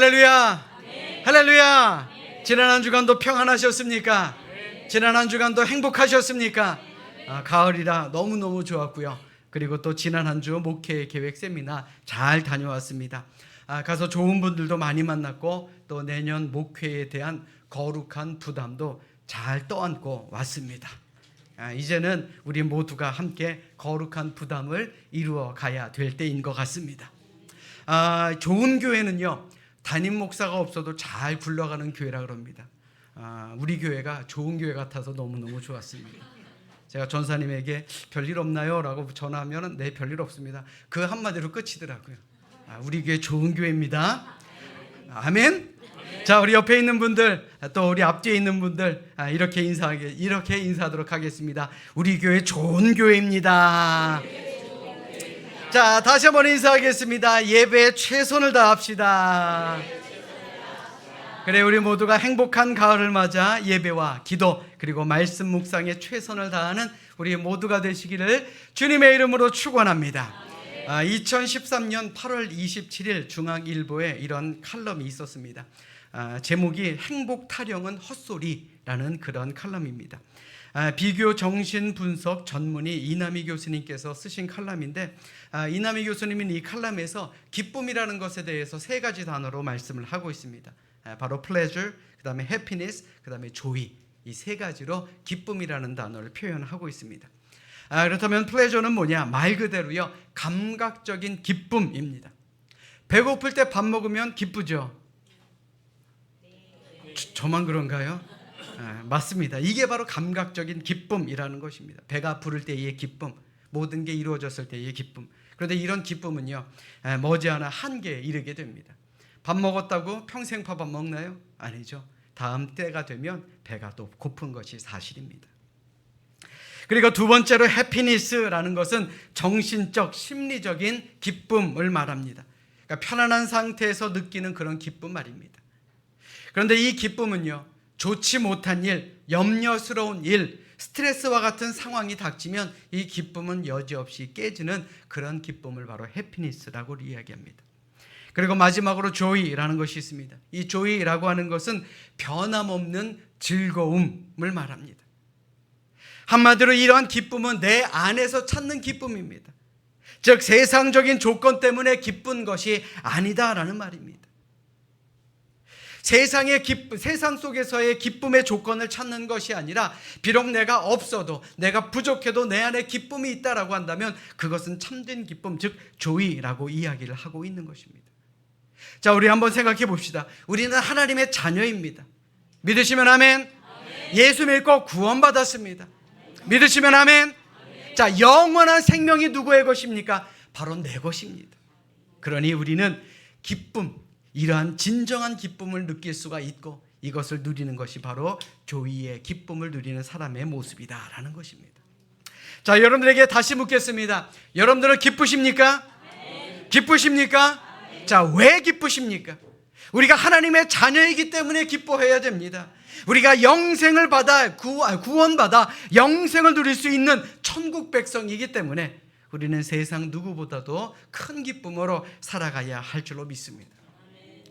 할렐루야. 할렐루야. 지난 한 주간도 평안하셨습니까? 지난 한 주간도 행복하셨습니까? 가을이라 너무너무 좋았고요. 그리고 또 지난 한 주 목회 계획 세미나 잘 다녀왔습니다. 가서 좋은 분들도 많이 만났고 또 내년 목회에 대한 거룩한 부담도 잘 떠안고 왔습니다. 이제는 우리 모두가 함께 거룩한 부담을 이루어 가야 될 때인 것 같습니다. 좋은 교회는요, 담임 목사가 없어도 잘 굴러가는 교회라 그럽니다. 우리 교회가 좋은 교회 같아서 너무너무 좋았습니다. 제가 전사님에게 별일 없나요? 라고 전화하면 네, 별일 없습니다. 그 한마디로 끝이더라고요. 우리 교회 좋은 교회입니다. 아멘. 자, 우리 옆에 있는 분들, 또 우리 앞뒤에 있는 분들, 이렇게 인사하도록 하겠습니다. 우리 교회 좋은 교회입니다. 자, 다시 한번 인사하겠습니다. 예배에 최선을 다합시다. 그래, 우리 모두가 행복한 가을을 맞아 예배와 기도 그리고 말씀 묵상에 최선을 다하는 우리 모두가 되시기를 주님의 이름으로 축원합니다. 2013년 8월 27일 중앙일보에 이런 칼럼이 있었습니다. 제목이 행복 타령은 헛소리라는 그런 칼럼입니다. 비교 정신 분석 전문의 이남희 교수님께서 쓰신 칼럼인데, 이남희 교수님은 이 칼럼에서 기쁨이라는 것에 대해서 세 가지 단어로 말씀을 하고 있습니다. 바로 pleasure, 그 다음에 happiness, 그 다음에 joy, 이 세 가지로 기쁨이라는 단어를 표현하고 있습니다. 그렇다면 pleasure는 뭐냐? 말 그대로요, 감각적인 기쁨입니다. 배고플 때 밥 먹으면 기쁘죠? 저만 그런가요? 맞습니다. 이게 바로 감각적인 기쁨이라는 것입니다. 배가 부를 때의 기쁨, 모든 게 이루어졌을 때의 기쁨. 그런데 이런 기쁨은요, 머지않아 한계에 이르게 됩니다. 밥 먹었다고 평생 밥 안 먹나요? 아니죠. 다음 때가 되면 배가 또 고픈 것이 사실입니다. 그리고 두 번째로 해피니스라는 것은 정신적, 심리적인 기쁨을 말합니다. 그러니까 편안한 상태에서 느끼는 그런 기쁨 말입니다. 그런데 이 기쁨은요, 좋지 못한 일, 염려스러운 일, 스트레스와 같은 상황이 닥치면 이 기쁨은 여지없이 깨지는 그런 기쁨을 바로 해피니스라고 이야기합니다. 그리고 마지막으로 조이라는 것이 있습니다. 이 조이라고 하는 것은 변함없는 즐거움을 말합니다. 한마디로 이러한 기쁨은 내 안에서 찾는 기쁨입니다. 즉 세상적인 조건 때문에 기쁜 것이 아니다라는 말입니다. 세상 속에서의 기쁨의 조건을 찾는 것이 아니라, 비록 내가 없어도, 내가 부족해도 내 안에 기쁨이 있다라고 한다면 그것은 참된 기쁨, 즉 조이라고 이야기를 하고 있는 것입니다. 자, 우리 한번 생각해 봅시다. 우리는 하나님의 자녀입니다. 믿으시면 아멘. 예수 믿고 구원받았습니다. 믿으시면 아멘. 자, 영원한 생명이 누구의 것입니까? 바로 내 것입니다. 그러니 우리는 기쁨, 이러한 진정한 기쁨을 느낄 수가 있고, 이것을 누리는 것이 바로 조이의 기쁨을 누리는 사람의 모습이다라는 것입니다. 자, 여러분들에게 다시 묻겠습니다. 여러분들은 기쁘십니까? 기쁘십니까? 자, 왜 기쁘십니까? 우리가 하나님의 자녀이기 때문에 기뻐해야 됩니다. 우리가 영생을 받아 구원받아 영생을 누릴 수 있는 천국 백성이기 때문에 우리는 세상 누구보다도 큰 기쁨으로 살아가야 할 줄로 믿습니다.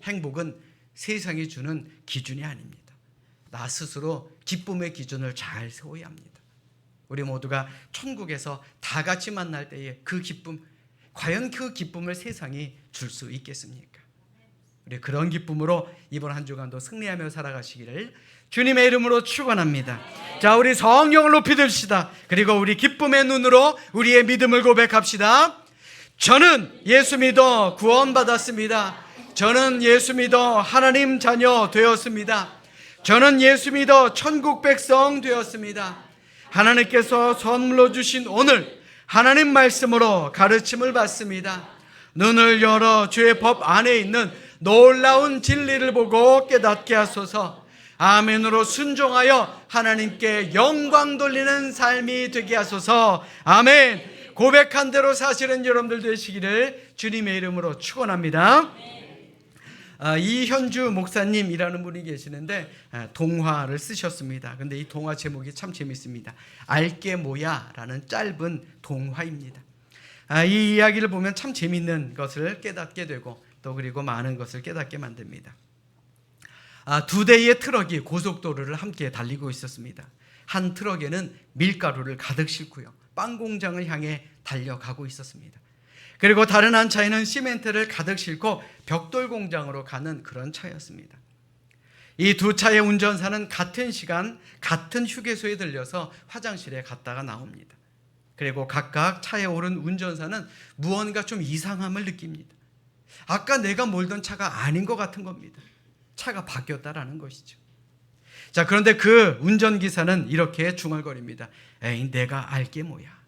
행복은 세상이 주는 기준이 아닙니다. 나 스스로 기쁨의 기준을 잘 세워야 합니다. 우리 모두가 천국에서 다 같이 만날 때의 그 기쁨, 과연 그 기쁨을 세상이 줄 수 있겠습니까? 우리 그런 기쁨으로 이번 한 주간도 승리하며 살아가시기를 주님의 이름으로 축원합니다. 자, 우리 성령을 높이 듭시다. 그리고 우리 기쁨의 눈으로 우리의 믿음을 고백합시다. 저는 예수 믿어 구원받았습니다. 저는 예수 믿어 하나님 자녀 되었습니다. 저는 예수 믿어 천국 백성 되었습니다. 하나님께서 선물로 주신 오늘 하나님 말씀으로 가르침을 받습니다. 눈을 열어 주의 법 안에 있는 놀라운 진리를 보고 깨닫게 하소서. 아멘으로 순종하여 하나님께 영광 돌리는 삶이 되게 하소서. 아멘. 고백한 대로 사시는 여러분들 되시기를 주님의 이름으로 축원합니다. 이현주 목사님이라는 분이 계시는데 동화를 쓰셨습니다. 근데 이 동화 제목이 참 재밌습니다. 알게 뭐야라는 짧은 동화입니다. 이 이야기를 보면 참 재밌는 것을 깨닫게 되고 또 그리고 많은 것을 깨닫게 만듭니다. 두 대의 트럭이 고속도로를 함께 달리고 있었습니다. 한 트럭에는 밀가루를 가득 싣고요, 빵 공장을 향해 달려가고 있었습니다. 그리고 다른 한 차에는 시멘트를 가득 싣고 벽돌 공장으로 가는 그런 차였습니다. 이 두 차의 운전사는 같은 시간 같은 휴게소에 들려서 화장실에 갔다가 나옵니다. 그리고 각각 차에 오른 운전사는 무언가 좀 이상함을 느낍니다. 아까 내가 몰던 차가 아닌 것 같은 겁니다. 차가 바뀌었다라는 것이죠. 자, 그런데 그 운전기사는 이렇게 중얼거립니다. 에이, 내가 알게 뭐야.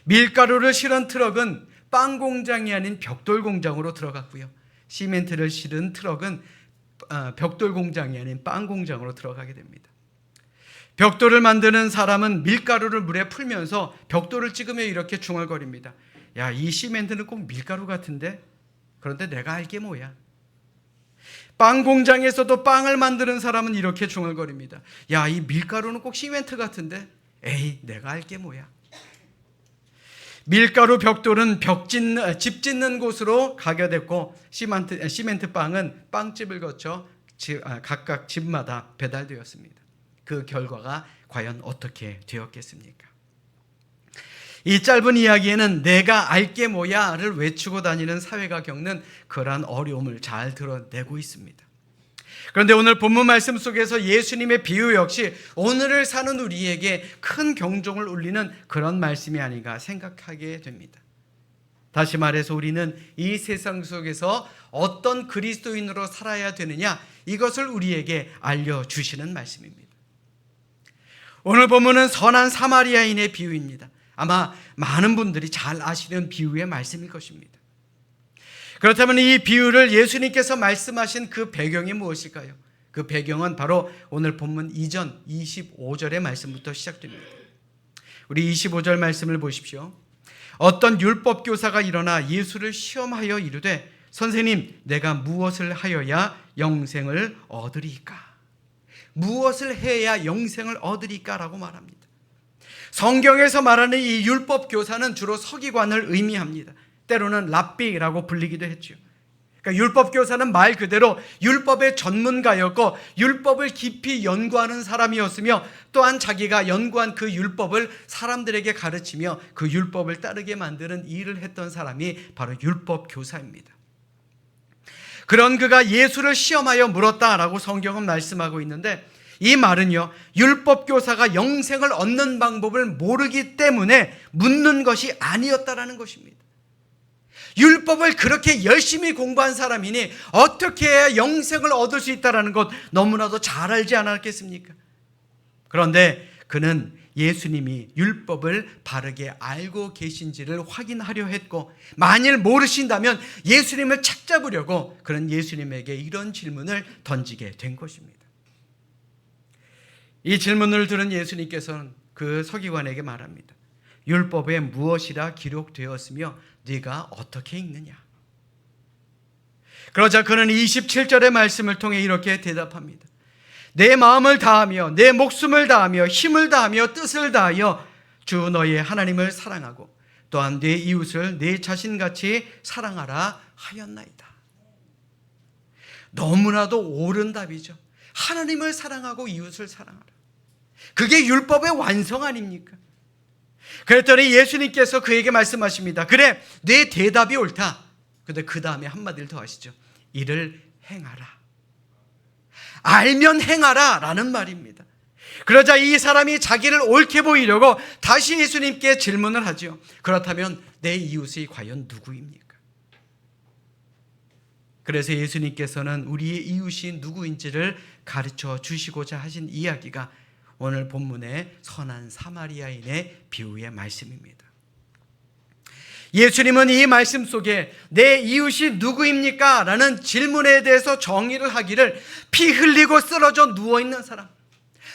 밀가루를 실은 트럭은 빵 공장이 아닌 벽돌 공장으로 들어갔고요, 시멘트를 실은 트럭은 벽돌 공장이 아닌 빵 공장으로 들어가게 됩니다. 벽돌을 만드는 사람은 밀가루를 물에 풀면서 벽돌을 찍으며 이렇게 중얼거립니다. 야, 이 시멘트는 꼭 밀가루 같은데? 그런데 내가 알게 뭐야. 빵 공장에서도 빵을 만드는 사람은 이렇게 중얼거립니다. 야, 이 밀가루는 꼭 시멘트 같은데? 에이, 내가 알게 뭐야. 밀가루 벽돌은 집 짓는 곳으로 가게 됐고, 시멘트 빵은 빵집을 거쳐 각각 집마다 배달되었습니다. 그 결과가 과연 어떻게 되었겠습니까? 이 짧은 이야기에는 내가 알게 뭐야를 외치고 다니는 사회가 겪는 그러한 어려움을 잘 드러내고 있습니다. 그런데 오늘 본문 말씀 속에서 예수님의 비유 역시 오늘을 사는 우리에게 큰 경종을 울리는 그런 말씀이 아닌가 생각하게 됩니다. 다시 말해서 우리는 이 세상 속에서 어떤 그리스도인으로 살아야 되느냐, 이것을 우리에게 알려주시는 말씀입니다. 오늘 본문은 선한 사마리아인의 비유입니다. 아마 많은 분들이 잘 아시는 비유의 말씀일 것입니다. 그렇다면 이 비유를 예수님께서 말씀하신 그 배경이 무엇일까요? 그 배경은 바로 오늘 본문 이전 25절의 말씀부터 시작됩니다. 우리 25절 말씀을 보십시오. 어떤 율법 교사가 일어나 예수를 시험하여 이르되, 선생님, 내가 무엇을 하여야 영생을 얻으리까? 무엇을 해야 영생을 얻으리까? 라고 말합니다. 성경에서 말하는 이 율법 교사는 주로 서기관을 의미합니다. 때로는 랍비라고 불리기도 했죠. 그러니까 율법 교사는 말 그대로 율법의 전문가였고 율법을 깊이 연구하는 사람이었으며, 또한 자기가 연구한 그 율법을 사람들에게 가르치며 그 율법을 따르게 만드는 일을 했던 사람이 바로 율법 교사입니다. 그런 그가 예수를 시험하여 물었다라고 성경은 말씀하고 있는데, 이 말은요, 율법 교사가 영생을 얻는 방법을 모르기 때문에 묻는 것이 아니었다라는 것입니다. 율법을 그렇게 열심히 공부한 사람이니 어떻게 해야 영생을 얻을 수 있다는 것 너무나도 잘 알지 않았겠습니까? 그런데 그는 예수님이 율법을 바르게 알고 계신지를 확인하려 했고, 만일 모르신다면 예수님을 찾잡으려고 그런 예수님에게 이런 질문을 던지게 된 것입니다. 이 질문을 들은 예수님께서는 그 서기관에게 말합니다. 율법에 무엇이라 기록되었으며 네가 어떻게 읽느냐? 그러자 그는 27절의 말씀을 통해 이렇게 대답합니다. 내 마음을 다하며 내 목숨을 다하며 힘을 다하며 뜻을 다하여 주 너의 하나님을 사랑하고 또한 내 이웃을 내 자신같이 사랑하라 하였나이다. 너무나도 옳은 답이죠. 하나님을 사랑하고 이웃을 사랑하라. 그게 율법의 완성 아닙니까? 그랬더니 예수님께서 그에게 말씀하십니다. 그래, 내 대답이 옳다. 근데 그 다음에 한마디를 더 하시죠. 이를 행하라. 알면 행하라 라는 말입니다. 그러자 이 사람이 자기를 옳게 보이려고 다시 예수님께 질문을 하죠. 그렇다면 내 이웃이 과연 누구입니까? 그래서 예수님께서는 우리의 이웃이 누구인지를 가르쳐 주시고자 하신 이야기가 오늘 본문의 선한 사마리아인의 비유의 말씀입니다. 예수님은 이 말씀 속에 내 이웃이 누구입니까? 라는 질문에 대해서 정의를 하기를, 피 흘리고 쓰러져 누워있는 사람,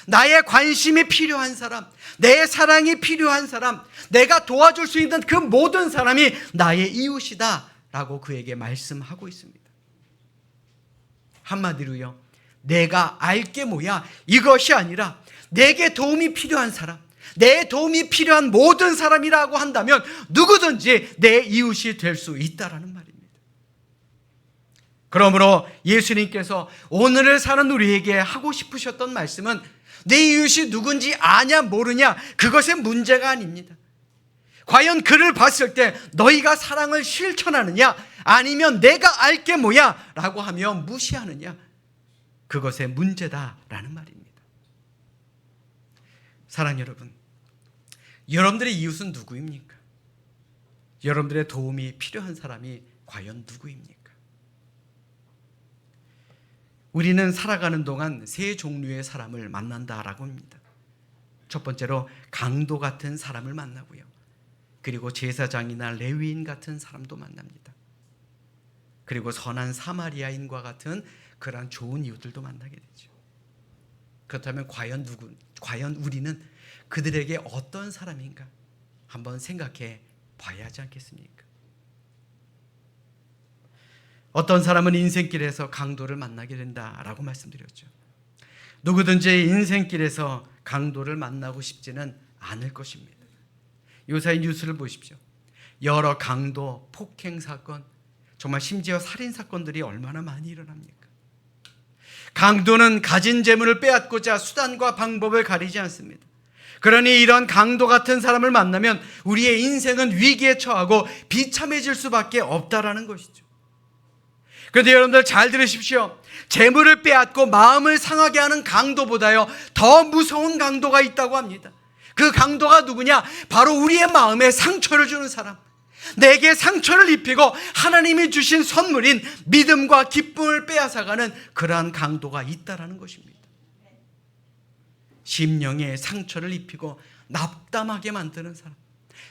나의 관심이 필요한 사람, 내 사랑이 필요한 사람, 내가 도와줄 수 있는 그 모든 사람이 나의 이웃이다 라고 그에게 말씀하고 있습니다. 한마디로요, 내가 알게 뭐야 이것이 아니라 내게 도움이 필요한 사람, 내 도움이 필요한 모든 사람이라고 한다면 누구든지 내 이웃이 될 수 있다라는 말입니다. 그러므로 예수님께서 오늘을 사는 우리에게 하고 싶으셨던 말씀은 내 이웃이 누군지 아냐 모르냐 그것의 문제가 아닙니다. 과연 그를 봤을 때 너희가 사랑을 실천하느냐 아니면 내가 알게 뭐야 라고 하며 무시하느냐 그것의 문제다라는 말입니다. 사랑 여러분, 여러분들의 이웃은 누구입니까? 여러분들의 도움이 필요한 사람이 과연 누구입니까? 우리는 살아가는 동안 세 종류의 사람을 만난다라고 합니다. 첫 번째로 강도 같은 사람을 만나고요. 그리고 제사장이나 레위인 같은 사람도 만납니다. 그리고 선한 사마리아인과 같은 그러한 좋은 이웃들도 만나게 되죠. 그렇다면 과연 우리는 그들에게 어떤 사람인가 한번 생각해 봐야 하지 않겠습니까? 어떤 사람은 인생길에서 강도를 만나게 된다라고 말씀드렸죠. 누구든지 인생길에서 강도를 만나고 싶지는 않을 것입니다. 요사이 뉴스를 보십시오. 여러 강도, 폭행 사건, 정말 심지어 살인 사건들이 얼마나 많이 일어납니까? 강도는 가진 재물을 빼앗고자 수단과 방법을 가리지 않습니다. 그러니 이런 강도 같은 사람을 만나면 우리의 인생은 위기에 처하고 비참해질 수밖에 없다라는 것이죠. 그런데 여러분들 잘 들으십시오. 재물을 빼앗고 마음을 상하게 하는 강도보다요 더 무서운 강도가 있다고 합니다. 그 강도가 누구냐? 바로 우리의 마음에 상처를 주는 사람, 내게 상처를 입히고 하나님이 주신 선물인 믿음과 기쁨을 빼앗아가는 그러한 강도가 있다라는 것입니다. 심령에 상처를 입히고 낙담하게 만드는 사람,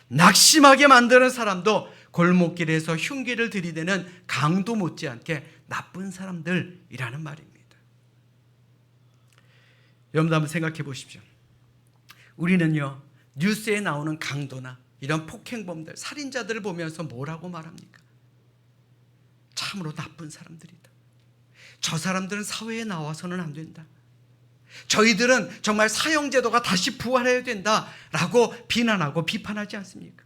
낙심하게 만드는 사람도 골목길에서 흉기를 들이대는 강도 못지않게 나쁜 사람들이라는 말입니다. 여러분 한번 생각해 보십시오. 우리는요 뉴스에 나오는 강도나 이런 폭행범들, 살인자들을 보면서 뭐라고 말합니까? 참으로 나쁜 사람들이다. 저 사람들은 사회에 나와서는 안 된다. 저희들은 정말 사형제도가 다시 부활해야 된다라고 비난하고 비판하지 않습니까?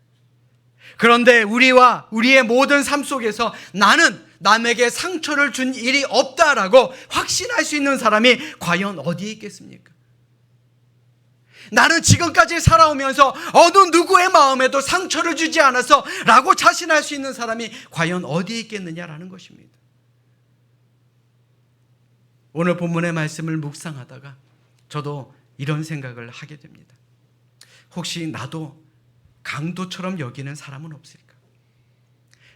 그런데 우리와 우리의 모든 삶 속에서 나는 남에게 상처를 준 일이 없다라고 확신할 수 있는 사람이 과연 어디에 있겠습니까? 나는 지금까지 살아오면서 어느 누구의 마음에도 상처를 주지 않아서 라고 자신할 수 있는 사람이 과연 어디에 있겠느냐라는 것입니다. 오늘 본문의 말씀을 묵상하다가 저도 이런 생각을 하게 됩니다. 혹시 나도 강도처럼 여기는 사람은 없을까?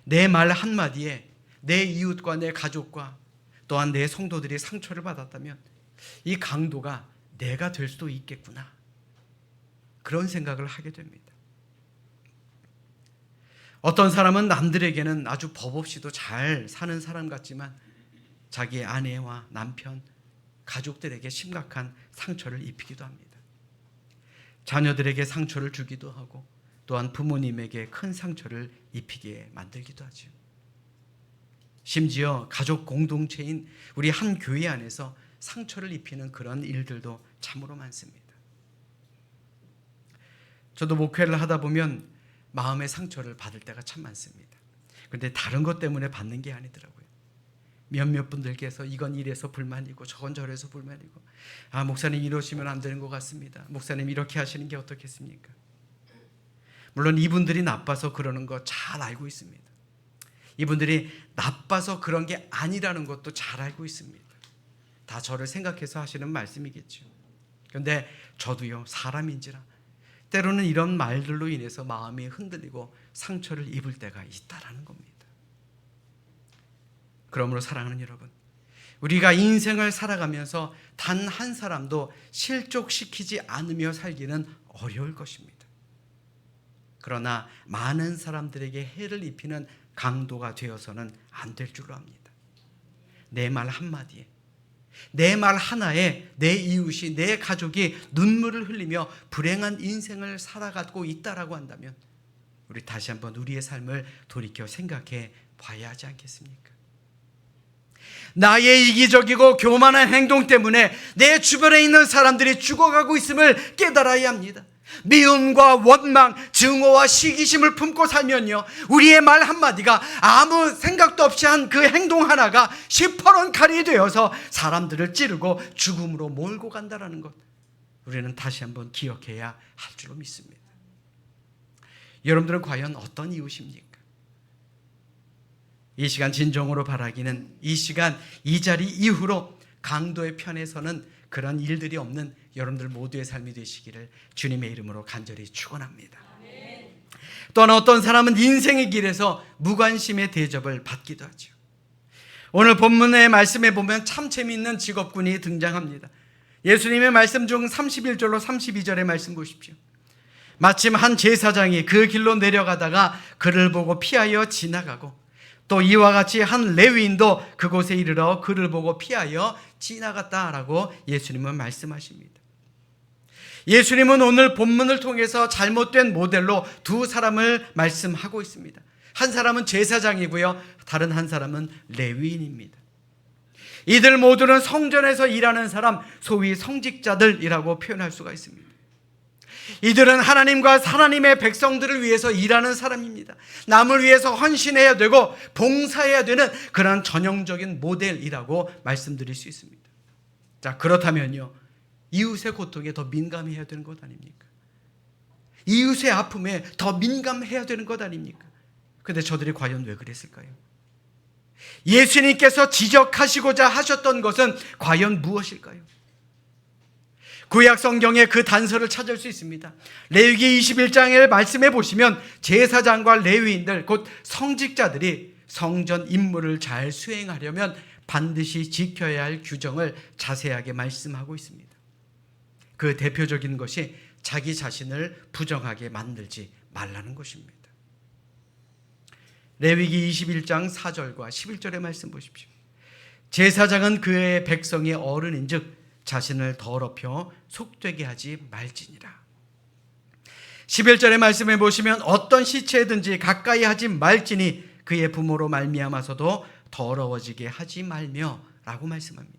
내 말 한마디에 내 이웃과 내 가족과 또한 내 성도들이 상처를 받았다면 이 강도가 내가 될 수도 있겠구나, 그런 생각을 하게 됩니다. 어떤 사람은 남들에게는 아주 법 없이도 잘 사는 사람 같지만 자기의 아내와 남편, 가족들에게 심각한 상처를 입히기도 합니다. 자녀들에게 상처를 주기도 하고 또한 부모님에게 큰 상처를 입히게 만들기도 하죠. 심지어 가족 공동체인 우리 한 교회 안에서 상처를 입히는 그런 일들도 참으로 많습니다. 저도 목회를 하다 보면 마음의 상처를 받을 때가 참 많습니다. 그런데 다른 것 때문에 받는 게 아니더라고요. 몇몇 분들께서 이건 이래서 불만이고 저건 저래서 불만이고, 목사님 이러시면 안 되는 것 같습니다. 목사님 이렇게 하시는 게 어떻겠습니까? 물론 이분들이 나빠서 그러는 거 잘 알고 있습니다. 이분들이 나빠서 그런 게 아니라는 것도 잘 알고 있습니다. 다 저를 생각해서 하시는 말씀이겠죠. 그런데 저도요 사람인지라 때로는 이런 말들로 인해서 마음이 흔들리고 상처를 입을 때가 있다라는 겁니다. 그러므로 사랑하는 여러분, 우리가 인생을 살아가면서 단 한 사람도 실족시키지 않으며 살기는 어려울 것입니다. 그러나 많은 사람들에게 해를 입히는 강도가 되어서는 안 될 줄로 압니다. 내 말 한마디에, 내 말 하나에 내 이웃이, 내 가족이 눈물을 흘리며 불행한 인생을 살아가고 있다라고 한다면 우리 다시 한번 우리의 삶을 돌이켜 생각해 봐야 하지 않겠습니까? 나의 이기적이고 교만한 행동 때문에 내 주변에 있는 사람들이 죽어가고 있음을 깨달아야 합니다. 미움과 원망, 증오와 시기심을 품고 살면요, 우리의 말 한마디가 아무 생각도 없이 한 그 행동 하나가 시퍼런 칼이 되어서 사람들을 찌르고 죽음으로 몰고 간다는 것, 우리는 다시 한번 기억해야 할 줄로 믿습니다. 여러분들은 과연 어떤 이웃입니까? 이 시간 진정으로 바라기는 이 시간 이 자리 이후로 강도의 편에 서는 그런 일들이 없는 여러분들 모두의 삶이 되시기를 주님의 이름으로 간절히 축원합니다. 또한 어떤 사람은 인생의 길에서 무관심의 대접을 받기도 하죠. 오늘 본문의 말씀에 보면 참 재미있는 직업군이 등장합니다. 예수님의 말씀 중 31절로 32절의 말씀 보십시오. 마침 한 제사장이 그 길로 내려가다가 그를 보고 피하여 지나가고, 또 이와 같이 한 레위인도 그곳에 이르러 그를 보고 피하여 지나갔다라고 예수님은 말씀하십니다. 예수님은 오늘 본문을 통해서 잘못된 모델로 두 사람을 말씀하고 있습니다. 한 사람은 제사장이고요, 다른 한 사람은 레위인입니다. 이들 모두는 성전에서 일하는 사람, 소위 성직자들이라고 표현할 수가 있습니다. 이들은 하나님과 하나님의 백성들을 위해서 일하는 사람입니다. 남을 위해서 헌신해야 되고 봉사해야 되는 그런 전형적인 모델이라고 말씀드릴 수 있습니다. 자, 그렇다면요, 이웃의 고통에 더 민감해야 되는 것 아닙니까? 이웃의 아픔에 더 민감해야 되는 것 아닙니까? 근데 저들이 과연 왜 그랬을까요? 예수님께서 지적하시고자 하셨던 것은 과연 무엇일까요? 구약 성경에 그 단서를 찾을 수 있습니다. 레위기 21장을 말씀해 보시면 제사장과 레위인들, 곧 성직자들이 성전 임무를 잘 수행하려면 반드시 지켜야 할 규정을 자세하게 말씀하고 있습니다. 그 대표적인 것이 자기 자신을 부정하게 만들지 말라는 것입니다. 레위기 21장 4절과 11절의 말씀 보십시오. 제사장은 그의 백성의 어른인즉 자신을 더럽혀 속되게 하지 말지니라. 11절의 말씀에 보시면 어떤 시체든지 가까이 하지 말지니 그의 부모로 말미암아서도 더러워지게 하지 말며 라고 말씀합니다.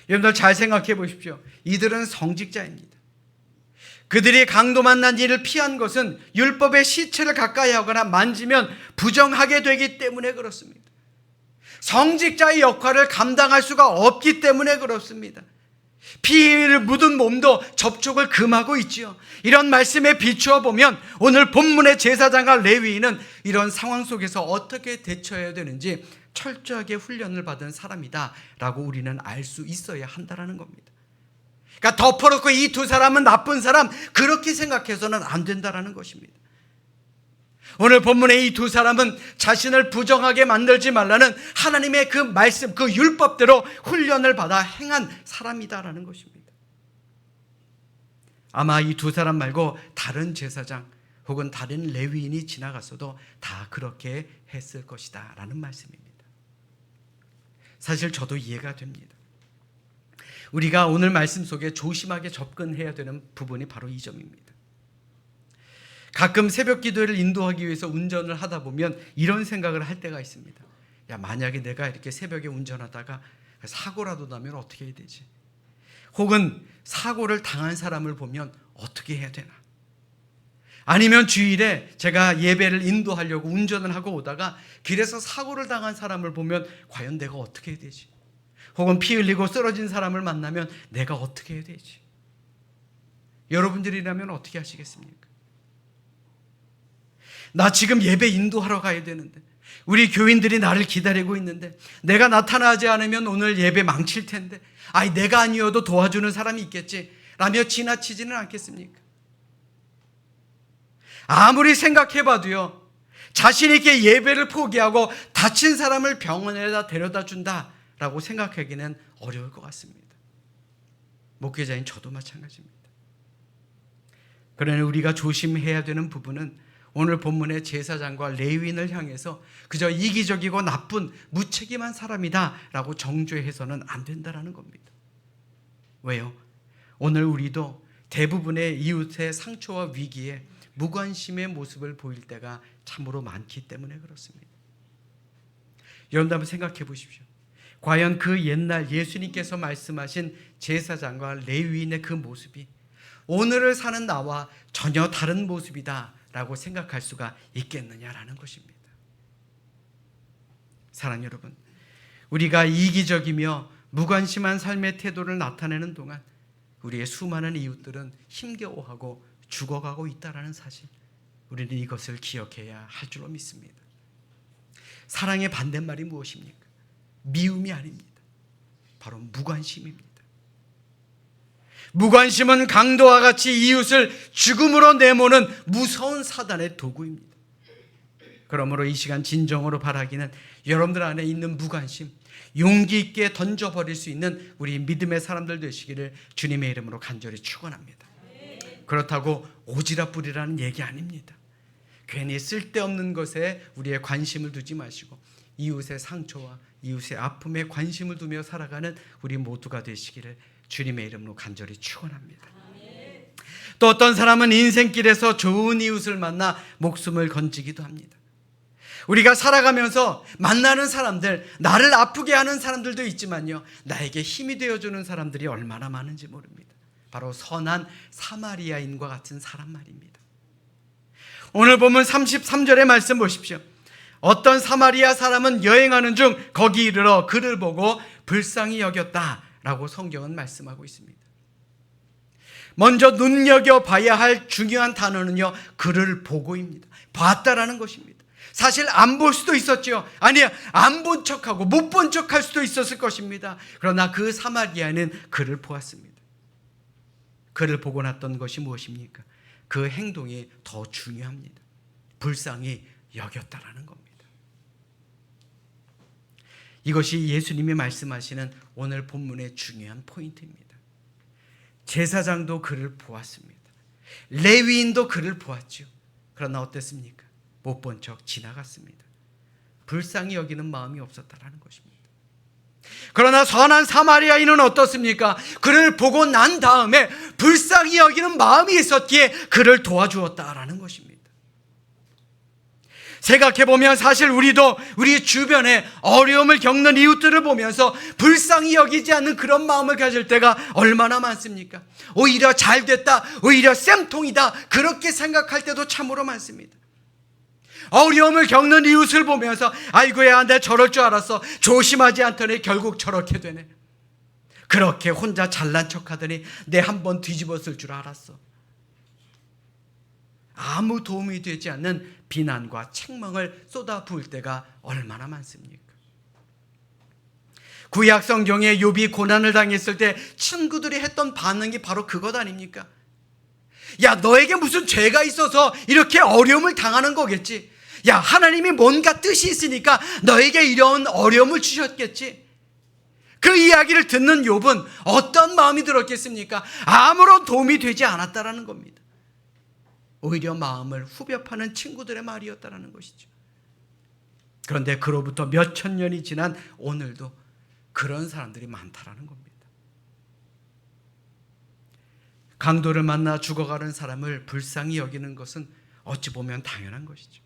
여러분들 잘 생각해 보십시오. 이들은 성직자입니다. 그들이 강도 만난 일을 피한 것은 율법의 시체를 가까이 하거나 만지면 부정하게 되기 때문에 그렇습니다. 성직자의 역할을 감당할 수가 없기 때문에 그렇습니다. 피를 묻은 몸도 접촉을 금하고 있지요. 이런 말씀에 비추어 보면 오늘 본문의 제사장과 레위인은 이런 상황 속에서 어떻게 대처해야 되는지 철저하게 훈련을 받은 사람이다 라고 우리는 알 수 있어야 한다는 겁니다. 그러니까 덮어놓고 이 두 사람은 나쁜 사람, 그렇게 생각해서는 안 된다는 것입니다. 오늘 본문의 이 두 사람은 자신을 부정하게 만들지 말라는 하나님의 그 말씀, 그 율법대로 훈련을 받아 행한 사람이다라는 것입니다. 아마 이 두 사람 말고 다른 제사장 혹은 다른 레위인이 지나갔어도 다 그렇게 했을 것이다 라는 말씀입니다. 사실 저도 이해가 됩니다. 우리가 오늘 말씀 속에 조심하게 접근해야 되는 부분이 바로 이 점입니다. 가끔 새벽 기도회를 인도하기 위해서 운전을 하다 보면 이런 생각을 할 때가 있습니다. 야, 만약에 내가 이렇게 새벽에 운전하다가 사고라도 나면 어떻게 해야 되지? 혹은 사고를 당한 사람을 보면 어떻게 해야 되나? 아니면 주일에 제가 예배를 인도하려고 운전을 하고 오다가 길에서 사고를 당한 사람을 보면 과연 내가 어떻게 해야 되지? 혹은 피 흘리고 쓰러진 사람을 만나면 내가 어떻게 해야 되지? 여러분들이라면 어떻게 하시겠습니까? 나 지금 예배 인도하러 가야 되는데, 우리 교인들이 나를 기다리고 있는데, 내가 나타나지 않으면 오늘 예배 망칠 텐데, 아이 내가 아니어도 도와주는 사람이 있겠지 라며 지나치지는 않겠습니까? 아무리 생각해봐도요, 자신 있게 예배를 포기하고 다친 사람을 병원에다 데려다 준다라고 생각하기는 어려울 것 같습니다. 목회자인 저도 마찬가지입니다. 그러나 우리가 조심해야 되는 부분은 오늘 본문의 제사장과 레위인을 향해서 그저 이기적이고 나쁜 무책임한 사람이다 라고 정죄해서는 안 된다는 겁니다. 왜요? 오늘 우리도 대부분의 이웃의 상처와 위기에 무관심의 모습을 보일 때가 참으로 많기 때문에 그렇습니다. 여러분 한번 생각해 보십시오. 과연 그 옛날 예수님께서 말씀하신 제사장과 레위인의 그 모습이 오늘을 사는 나와 전혀 다른 모습이다라고 생각할 수가 있겠느냐라는 것입니다. 사랑하는 여러분, 우리가 이기적이며 무관심한 삶의 태도를 나타내는 동안 우리의 수많은 이웃들은 힘겨워하고 죽어가고 있다는 사실, 우리는 이것을 기억해야 할 줄로 믿습니다. 사랑의 반대말이 무엇입니까? 미움이 아닙니다. 바로 무관심입니다. 무관심은 강도와 같이 이웃을 죽음으로 내모는 무서운 사단의 도구입니다. 그러므로 이 시간 진정으로 바라기는 여러분들 안에 있는 무관심, 용기 있게 던져버릴 수 있는 우리 믿음의 사람들 되시기를 주님의 이름으로 간절히 축원합니다. 그렇다고 오지랖부리라는 얘기 아닙니다. 괜히 쓸데없는 것에 우리의 관심을 두지 마시고 이웃의 상처와 이웃의 아픔에 관심을 두며 살아가는 우리 모두가 되시기를 주님의 이름으로 간절히 축원합니다. 또 어떤 사람은 인생길에서 좋은 이웃을 만나 목숨을 건지기도 합니다. 우리가 살아가면서 만나는 사람들, 나를 아프게 하는 사람들도 있지만요, 나에게 힘이 되어주는 사람들이 얼마나 많은지 모릅니다. 바로 선한 사마리아인과 같은 사람 말입니다. 오늘 보면 33절의 말씀 보십시오. 어떤 사마리아 사람은 여행하는 중 거기 이르러 그를 보고 불쌍히 여겼다라고 성경은 말씀하고 있습니다. 먼저 눈여겨봐야 할 중요한 단어는요, 그를 보고입니다. 봤다라는 것입니다. 사실 안 볼 수도 있었죠. 아니야, 안 본 척하고 못 본 척할 수도 있었을 것입니다. 그러나 그 사마리아는 그를 보았습니다. 그를 보고 났던 것이 무엇입니까? 그 행동이 더 중요합니다. 불쌍히 여겼다라는 겁니다. 이것이 예수님이 말씀하시는 오늘 본문의 중요한 포인트입니다. 제사장도 그를 보았습니다. 레위인도 그를 보았죠. 그러나 어땠습니까? 못 본 척 지나갔습니다. 불쌍히 여기는 마음이 없었다라는 것입니다. 그러나 선한 사마리아인은 어떻습니까? 그를 보고 난 다음에 불쌍히 여기는 마음이 있었기에 그를 도와주었다라는 것입니다. 생각해보면 사실 우리도 우리 주변에 어려움을 겪는 이웃들을 보면서 불쌍히 여기지 않는 그런 마음을 가질 때가 얼마나 많습니까? 오히려 잘됐다, 오히려 쌤통이다, 그렇게 생각할 때도 참으로 많습니다. 어려움을 겪는 이웃을 보면서 아이고야, 내 저럴 줄 알았어, 조심하지 않더니 결국 저렇게 되네, 그렇게 혼자 잘난 척하더니 내 한 번 뒤집었을 줄 알았어. 아무 도움이 되지 않는 비난과 책망을 쏟아부을 때가 얼마나 많습니까? 구약 성경에 욥이 고난을 당했을 때 친구들이 했던 반응이 바로 그것 아닙니까? 야, 너에게 무슨 죄가 있어서 이렇게 어려움을 당하는 거겠지. 야, 하나님이 뭔가 뜻이 있으니까 너에게 이런 어려움을 주셨겠지. 그 이야기를 듣는 욥은 어떤 마음이 들었겠습니까? 아무런 도움이 되지 않았다라는 겁니다. 오히려 마음을 후벼 파는 친구들의 말이었다라는 것이죠. 그런데 그로부터 몇천 년이 지난 오늘도 그런 사람들이 많다라는 겁니다. 강도를 만나 죽어가는 사람을 불쌍히 여기는 것은 어찌 보면 당연한 것이죠.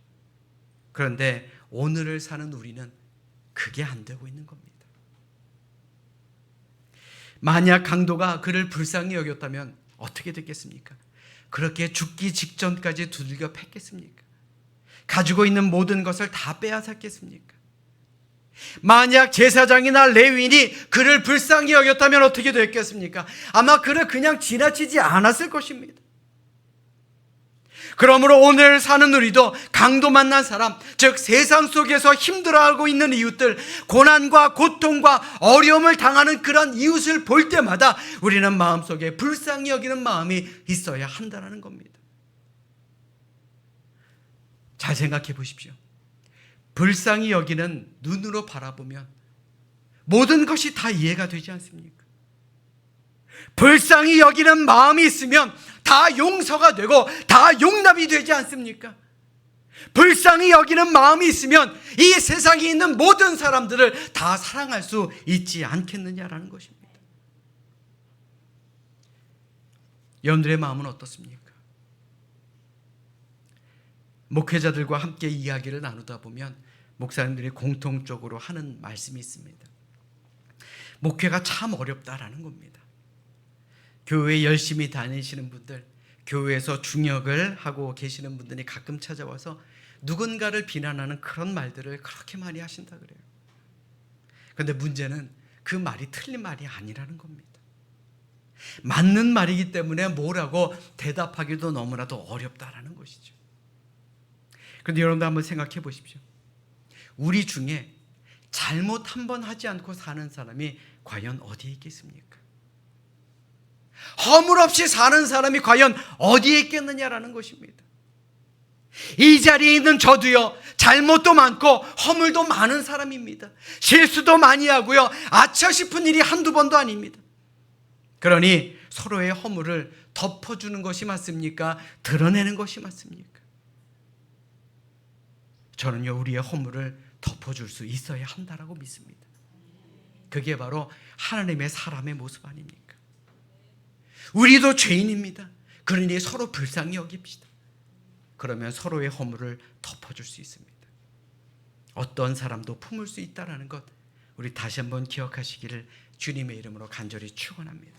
그런데 오늘을 사는 우리는 그게 안 되고 있는 겁니다. 만약 강도가 그를 불쌍히 여겼다면 어떻게 됐겠습니까? 그렇게 죽기 직전까지 두들겨 팼겠습니까? 가지고 있는 모든 것을 다 빼앗았겠습니까? 만약 제사장이나 레위인이 그를 불쌍히 여겼다면 어떻게 됐겠습니까? 아마 그를 그냥 지나치지 않았을 것입니다. 그러므로 오늘 사는 우리도 강도 만난 사람, 즉 세상 속에서 힘들어하고 있는 이웃들, 고난과 고통과 어려움을 당하는 그런 이웃을 볼 때마다 우리는 마음속에 불쌍히 여기는 마음이 있어야 한다는 겁니다. 잘 생각해 보십시오. 불쌍히 여기는 눈으로 바라보면 모든 것이 다 이해가 되지 않습니까? 불쌍히 여기는 마음이 있으면 다 용서가 되고 다 용납이 되지 않습니까? 불쌍히 여기는 마음이 있으면 이 세상에 있는 모든 사람들을 다 사랑할 수 있지 않겠느냐라는 것입니다. 여러분들의 마음은 어떻습니까? 목회자들과 함께 이야기를 나누다 보면 목사님들이 공통적으로 하는 말씀이 있습니다. 목회가 참 어렵다라는 겁니다. 교회 열심히 다니시는 분들, 교회에서 중역을 하고 계시는 분들이 가끔 찾아와서 누군가를 비난하는 그런 말들을 그렇게 많이 하신다 그래요. 그런데 문제는 그 말이 틀린 말이 아니라는 겁니다. 맞는 말이기 때문에 뭐라고 대답하기도 너무나도 어렵다라는 것이죠. 그런데 여러분도 한번 생각해 보십시오. 우리 중에 잘못 한 번 하지 않고 사는 사람이 과연 어디에 있겠습니까? 허물 없이 사는 사람이 과연 어디에 있겠느냐라는 것입니다. 이 자리에 있는 저도요, 잘못도 많고 허물도 많은 사람입니다. 실수도 많이 하고요, 아차 싶은 일이 한두 번도 아닙니다. 그러니 서로의 허물을 덮어주는 것이 맞습니까? 드러내는 것이 맞습니까? 저는요, 우리의 허물을 덮어줄 수 있어야 한다라고 믿습니다. 그게 바로 하나님의 사람의 모습 아닙니까? 우리도 죄인입니다. 그러니 서로 불쌍히 여깁시다. 그러면 서로의 허물을 덮어줄 수 있습니다. 어떤 사람도 품을 수 있다는 것, 우리 다시 한번 기억하시기를 주님의 이름으로 간절히 축원합니다.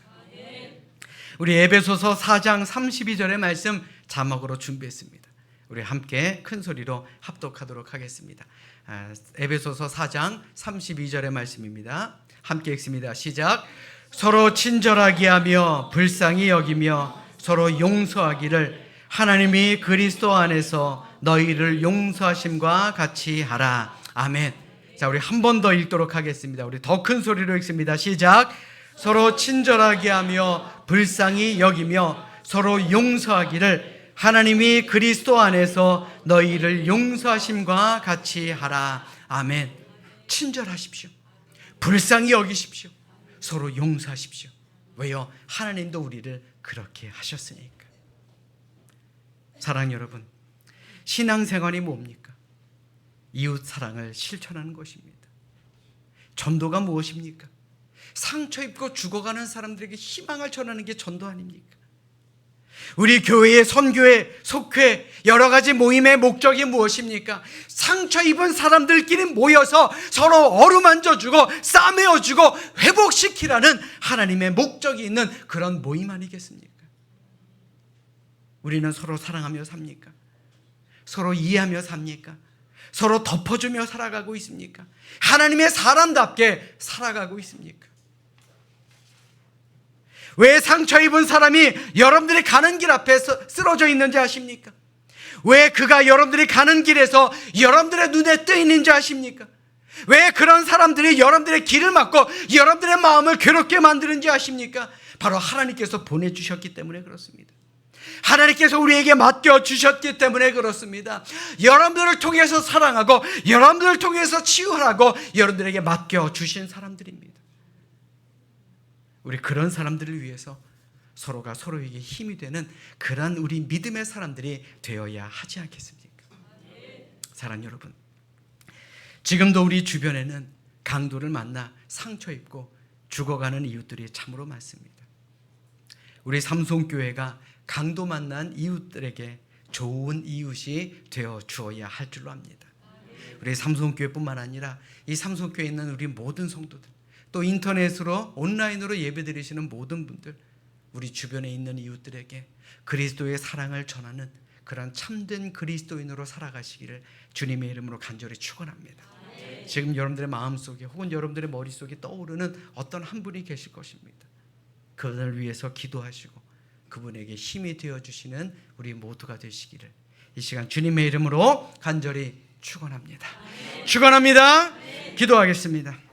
우리 에베소서 4장 32절의 말씀 자막으로 준비했습니다. 우리 함께 큰 소리로 합독하도록 하겠습니다. 에베소서 4장 32절의 말씀입니다. 함께 읽습니다. 시작. 서로 친절하게 하며 불쌍히 여기며 서로 용서하기를 하나님이 그리스도 안에서 너희를 용서하심과 같이 하라. 아멘. 자, 우리 한 번 더 읽도록 하겠습니다. 우리 더 큰 소리로 읽습니다. 시작. 서로 친절하게 하며 불쌍히 여기며 서로 용서하기를 하나님이 그리스도 안에서 너희를 용서하심과 같이 하라. 아멘. 친절하십시오. 불쌍히 여기십시오. 서로 용서하십시오. 왜요? 하나님도 우리를 그렇게 하셨으니까. 사랑 여러분, 신앙생활이 뭡니까? 이웃 사랑을 실천하는 것입니다. 전도가 무엇입니까? 상처 입고 죽어가는 사람들에게 희망을 전하는 게 전도 아닙니까? 우리 교회의 선교회, 속회, 여러 가지 모임의 목적이 무엇입니까? 상처 입은 사람들끼리 모여서 서로 어루만져주고 싸매어주고 회복시키라는 하나님의 목적이 있는 그런 모임 아니겠습니까? 우리는 서로 사랑하며 삽니까? 서로 이해하며 삽니까? 서로 덮어주며 살아가고 있습니까? 하나님의 사람답게 살아가고 있습니까? 왜 상처 입은 사람이 여러분들이 가는 길 앞에 쓰러져 있는지 아십니까? 왜 그가 여러분들이 가는 길에서 여러분들의 눈에 떠 있는지 아십니까? 왜 그런 사람들이 여러분들의 길을 막고 여러분들의 마음을 괴롭게 만드는지 아십니까? 바로 하나님께서 보내주셨기 때문에 그렇습니다. 하나님께서 우리에게 맡겨주셨기 때문에 그렇습니다. 여러분들을 통해서 사랑하고 여러분들을 통해서 치유하라고 여러분들에게 맡겨주신 사람들입니다. 우리 그런 사람들을 위해서 서로가 서로에게 힘이 되는 그런 우리 믿음의 사람들이 되어야 하지 않겠습니까? 사랑 여러분, 지금도 우리 주변에는 강도를 만나 상처 입고 죽어가는 이웃들이 참으로 많습니다. 우리 삼송교회가 강도 만난 이웃들에게 좋은 이웃이 되어 주어야 할 줄로 압니다. 우리 삼송교회뿐만 아니라 이 삼송교회에 있는 우리 모든 성도들, 또 인터넷으로 온라인으로 예배드리시는 모든 분들, 우리 주변에 있는 이웃들에게 그리스도의 사랑을 전하는 그런 참된 그리스도인으로 살아가시기를 주님의 이름으로 간절히 축원합니다. 지금 여러분들의 마음속에 혹은 여러분들의 머릿속에 떠오르는 어떤 한 분이 계실 것입니다. 그분을 위해서 기도하시고 그분에게 힘이 되어주시는 우리 모두가 되시기를 이 시간 주님의 이름으로 간절히 축원합니다. 축원합니다. 기도하겠습니다.